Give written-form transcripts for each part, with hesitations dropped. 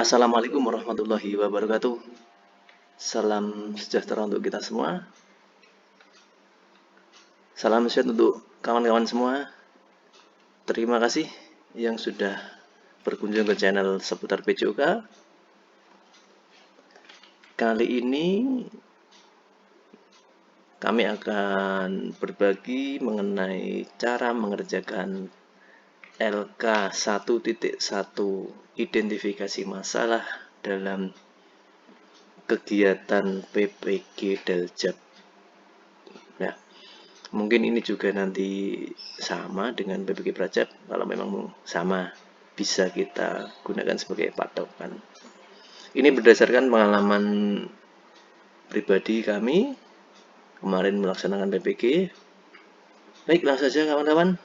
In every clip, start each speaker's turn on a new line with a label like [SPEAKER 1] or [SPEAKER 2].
[SPEAKER 1] Assalamualaikum warahmatullahi wabarakatuh. Salam sejahtera untuk kita semua. Salam sehat untuk kawan-kawan semua. Terima kasih yang sudah berkunjung ke channel seputar PJOK. Kali ini kami akan berbagi mengenai cara mengerjakan LK 1.1 identifikasi masalah dalam kegiatan PPG Daljab. Nah, mungkin ini juga nanti sama dengan PPG Prajab. Kalau memang sama, bisa kita gunakan sebagai patokan. Ini berdasarkan pengalaman pribadi kami kemarin melaksanakan PPG. Baik, langsung saja kawan-kawan.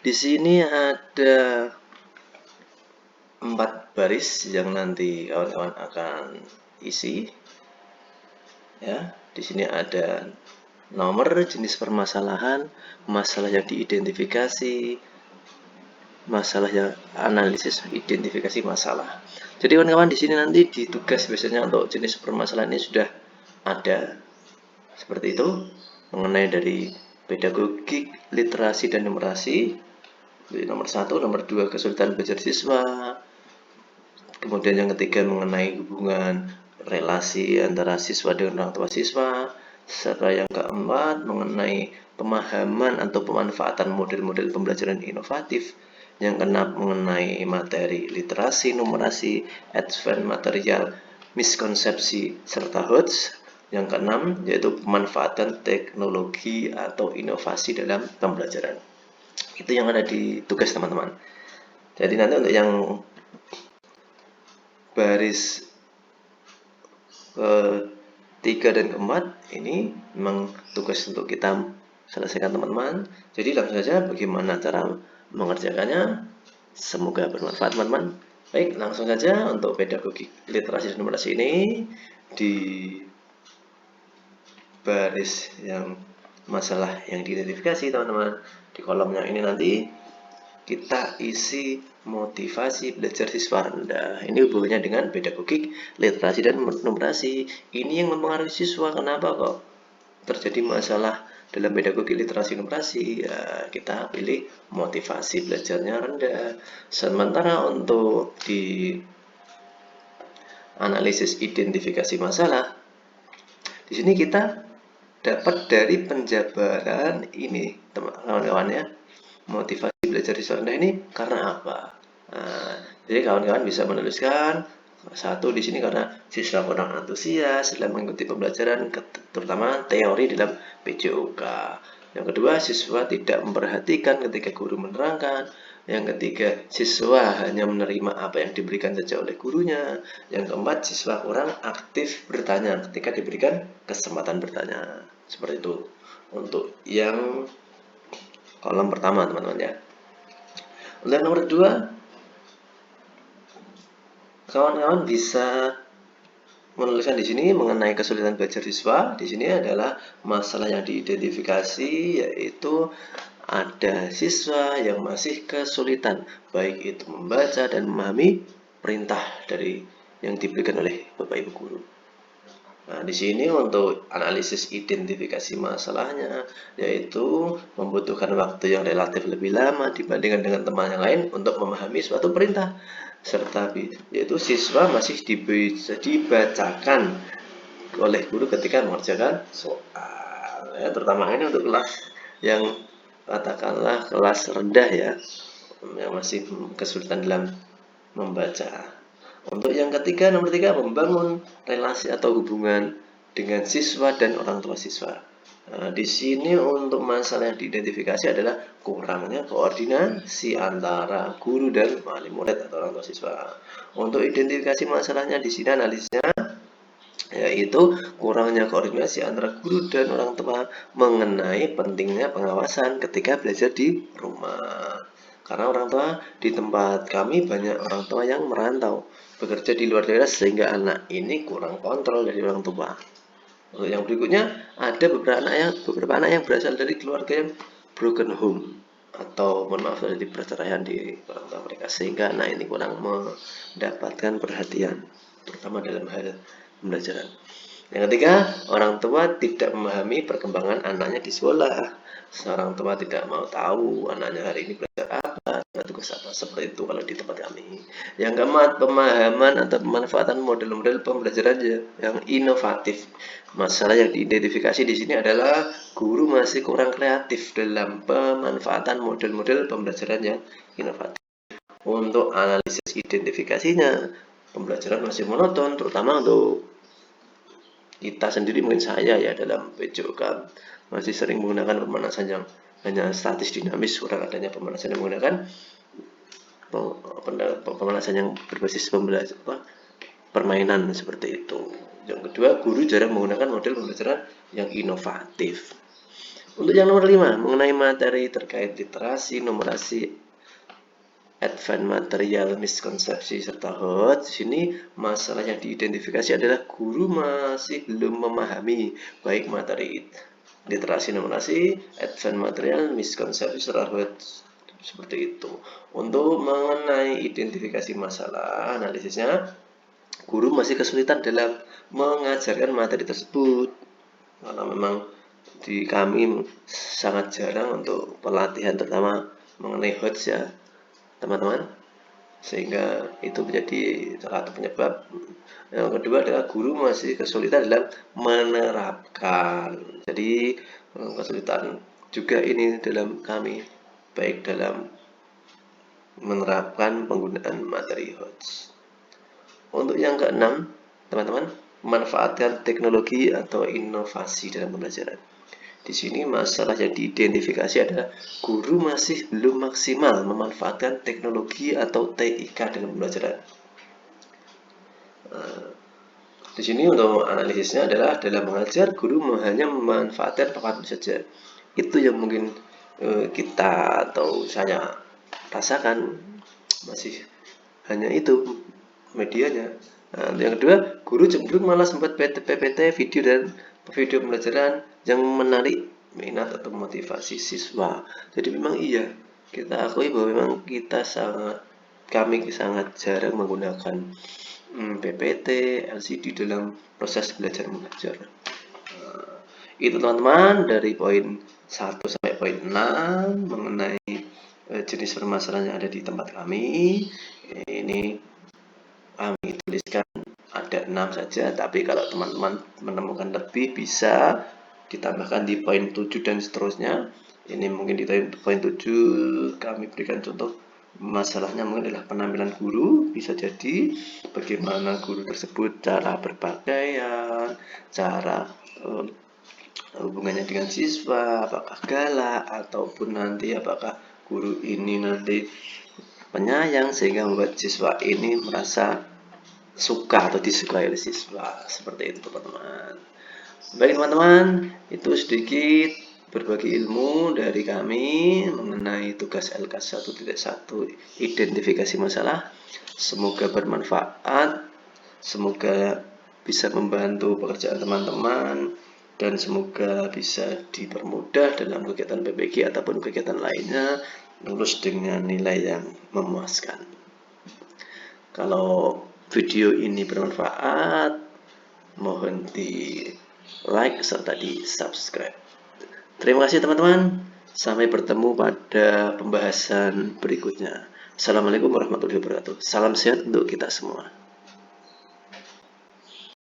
[SPEAKER 1] Di sini ada 4 baris yang nanti kawan-kawan akan isi. Ya, di sini ada nomor, jenis permasalahan, masalah yang diidentifikasi, masalah yang analisis identifikasi masalah. Jadi kawan-kawan di sini nanti di tugas biasanya untuk jenis permasalahan ini sudah ada seperti itu, mengenai dari pedagogik, literasi dan numerasi. Jadi nomor 1, nomor 2 kesulitan belajar siswa. Kemudian yang ketiga mengenai hubungan relasi antara siswa dengan orang tua siswa. Serta yang keempat mengenai pemahaman atau pemanfaatan model-model pembelajaran inovatif. Yang keenam mengenai materi literasi, numerasi, advance material, miskonsepsi, serta HOTS. Yang keenam yaitu pemanfaatan teknologi atau inovasi dalam pembelajaran. Itu yang ada di tugas teman-teman. Jadi nanti untuk yang baris ke-3 dan ke-4 ini memang tugas untuk kita selesaikan teman-teman. Jadi langsung saja bagaimana cara mengerjakannya. Semoga bermanfaat teman-teman. Baik, langsung saja untuk pedagogik literasi dan numerasi ini di baris yang masalah yang diidentifikasi teman-teman. Di kolomnya ini nanti kita isi motivasi belajar siswa rendah. Ini hubungannya dengan pedagogik, literasi, dan numerasi. Ini yang mempengaruhi siswa. Kenapa kok terjadi masalah dalam pedagogik, literasi, numerasi? Ya, kita pilih motivasi belajarnya rendah. Sementara untuk di analisis identifikasi masalah, di sini kita dapat dari penjabaran ini, teman-teman ya. Motivasi belajar siswa rendah ini karena apa? Nah, jadi kawan-kawan bisa menuliskan satu di sini karena siswa kurang antusias dalam mengikuti pembelajaran, terutama teori dalam PJOK. Yang kedua, siswa tidak memperhatikan ketika guru menerangkan. Yang ketiga, siswa hanya menerima apa yang diberikan saja oleh gurunya. Yang keempat, siswa kurang aktif bertanya ketika diberikan kesempatan bertanya. Seperti itu untuk yang kolom pertama teman-teman ya. Untuk nomor 2, kawan-kawan bisa menuliskan di sini mengenai kesulitan belajar siswa. Di sini adalah masalah yang diidentifikasi, yaitu ada siswa yang masih kesulitan baik itu membaca dan memahami perintah dari yang diberikan oleh Bapak Ibu guru. Nah, di sini untuk analisis identifikasi masalahnya, yaitu membutuhkan waktu yang relatif lebih lama dibandingkan dengan teman yang lain untuk memahami suatu perintah, serta yaitu siswa masih dibacakan oleh guru ketika mengerjakan soal. Ya, terutama ini untuk kelas yang katakanlah kelas rendah ya, yang masih kesulitan dalam membaca. Untuk yang ketiga, nomor 3, membangun relasi atau hubungan dengan siswa dan orang tua siswa. Nah, di sini untuk masalah yang diidentifikasi adalah kurangnya koordinasi antara guru dan wali murid atau orang tua siswa. Untuk identifikasi masalahnya di sini analisisnya yaitu kurangnya koordinasi antara guru dan orang tua mengenai pentingnya pengawasan ketika belajar di rumah. Karena orang tua di tempat kami banyak orang tua yang merantau bekerja di luar daerah sehingga anak ini kurang kontrol dari orang tua. Untuk yang berikutnya ada beberapa anak yang berasal dari keluarga yang broken home atau mohon maaf terjadi perceraian di orang tua mereka, sehingga anak ini kurang mendapatkan perhatian terutama dalam hal pembelajaran. Yang ketiga, orang tua tidak memahami perkembangan anaknya di sekolah. Seorang tua tidak mau tahu anaknya hari ini belajar apa, tugas apa, seperti itu kalau di tempat kami. Yang keempat, pemahaman atau pemanfaatan model-model pembelajaran yang inovatif. Masalah yang diidentifikasi di sini adalah guru masih kurang kreatif dalam pemanfaatan model-model pembelajaran yang inovatif. Untuk analisis identifikasinya, pembelajaran masih monoton, terutama untuk kita sendiri, mungkin saya ya dalam PJOK masih sering menggunakan pemanasan yang hanya statis dinamis, kurang adanya pemanasan yang menggunakan pemanasan yang berbasis permainan seperti itu. Yang kedua, guru jarang menggunakan model pembelajaran yang inovatif. Untuk yang nomor 5, mengenai materi terkait literasi, numerasi, advance material, miskonsepsi, serta HOT. Di sini masalah yang diidentifikasi adalah guru masih belum memahami baik materi literasi, numerasi, advance material, miskonsepsi, serta HOT. Seperti itu. Untuk mengenai identifikasi masalah, analisisnya, guru masih kesulitan dalam mengajarkan materi tersebut. Karena memang di kami sangat jarang untuk pelatihan, terutama mengenai HOT ya, teman-teman, sehingga itu menjadi salah satu penyebab. Yang kedua adalah guru masih kesulitan dalam menerapkan. Jadi kesulitan juga ini dalam kami, baik dalam menerapkan penggunaan materi HOTS. Untuk yang keenam, teman-teman, memanfaatkan teknologi atau inovasi dalam pembelajaran. Di sini masalah yang diidentifikasi adalah guru masih belum maksimal memanfaatkan teknologi atau TIK dalam pembelajaran. Di sini untuk analisisnya adalah dalam mengajar, guru hanya memanfaatkan papan saja. Itu yang mungkin kita atau saya rasakan, masih hanya itu medianya. Yang kedua, guru cenderung malas membuat PPT, video dan video pembelajaran yang menarik minat atau motivasi siswa. Jadi memang iya, kita akui bahwa memang kami sangat jarang menggunakan PPT, LCD dalam proses belajar mengajar. Itu teman-teman dari poin 1 sampai poin 6 mengenai jenis permasalahan yang ada di tempat kami. Ini kami tuliskan ada 6 saja, tapi kalau teman-teman menemukan lebih bisa ditambahkan di poin 7 dan seterusnya. Ini mungkin di poin 7 kami berikan contoh masalahnya mungkin adalah penampilan guru, bisa jadi bagaimana guru tersebut cara berpakaian, cara hubungannya dengan siswa, apakah galak ataupun nanti apakah guru ini nanti penyayang sehingga membuat siswa ini merasa suka atau disukai oleh siswa. Seperti itu teman-teman. Baik teman-teman, itu sedikit berbagi ilmu dari kami mengenai tugas LK 1.1 identifikasi masalah. Semoga bermanfaat, semoga bisa membantu pekerjaan teman-teman, dan semoga bisa dipermudah dalam kegiatan PPG ataupun kegiatan lainnya lulus dengan nilai yang memuaskan. Kalau video ini bermanfaat, mohon di like serta di subscribe. Terima kasih teman-teman, sampai bertemu pada pembahasan berikutnya. Assalamualaikum warahmatullahi wabarakatuh. Salam sehat untuk kita semua.